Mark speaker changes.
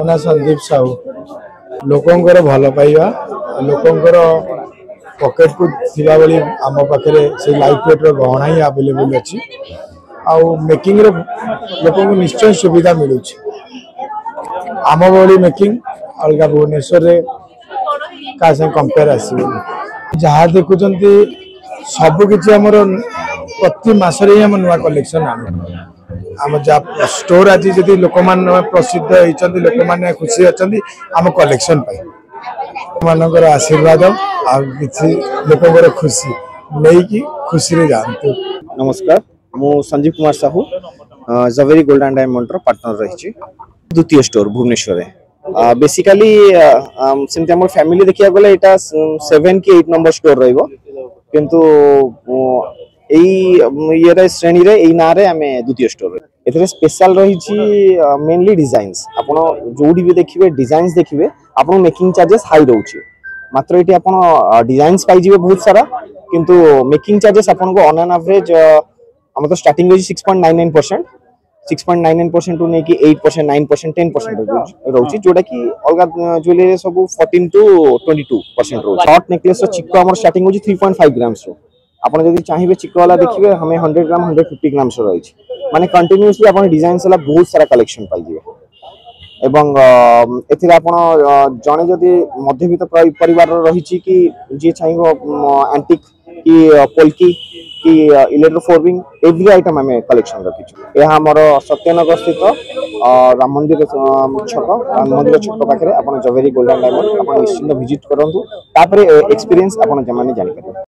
Speaker 1: ना संदीप साहू लोकंकर भल पाइबा लोकंकर पॉकेट को थिबा बोली आम पाखे से लाइफ वेट गहना ही अवेलेबल अच्छी आउ मेकिंग रो लोक को निश्चय सुविधा मिलू आम भली मेकिंग अलग भुवनेश्वर रे का संग कंपेयर आसो जहाँ देखुं सबकि आम प्रति मसरे आम नुआ कलेक्शन आम जहाँ स्टोर आज जब लोक मैंने प्रसिद्ध होती लोक मैंने खुशी अच्छा आम कलेक्शन मानकर आशीर्वाद आसी लोक खुशी नहीं कि खुशी जातु।
Speaker 2: नमस्कार मु Sanjeev Kumar Sahu Javeri gold and diamond रो पार्टनर रही द्वितीय स्टोर भुवनेश्वर बेसिकली सेमती आम फैमिली देखिया गले एटा 7 कि 8 नंबर स्टोर रहिबो किंतु ये श्रेणी रे एई ना रे आमे द्वितीय स्टोर एथरे स्पेशल रही मेनली डिजाइन्स आपण जोडी भी देखिबे डिजाइन्स देखिबे आपण मेकिंग चार्जेस हाई रहउची मात्र एटी आपण डिजाइन्स पाई जिवे बहुत सारा किंतु मेकिंग चार्जेस आपण को ऑन एन एवरेज हम तो स्टार्टिंग रही 6.99% 6.99% टू नेकी 8% 9% 10% रहउची जोटा कि अलग ज्वेलरी सब 14 टू 22% रहउची। शॉर्ट नेकलेस रो चिक्को हमर स्टार्टिंग होची 3.5 ग्राम्स रो आपण जदी चाहिबे चिक्को वाला देखिबे हमें 100 ग्राम 150 ग्राम्स रो रहउची माने कंटीन्यूअसली आपण डिजाइन्स वाला बहुत सारा कलेक्शन पाई जिवे एवं एथिरे आपण जने जदी मध्यवित्त परिवार रही कि जे चाहिबो एंटिक कि पोल्की कि इलेक्ट्रोफोर्बिंग एवरी आइटम हमें कलेक्शन रखी यह आमर सत्यनगर स्थित राम मंदिर छक पाखे आप जवेरी गोल्ड एंड डायमंड आप निश्चिंत विजिट करूँ एक्सपीरियंस आप जानी पारे।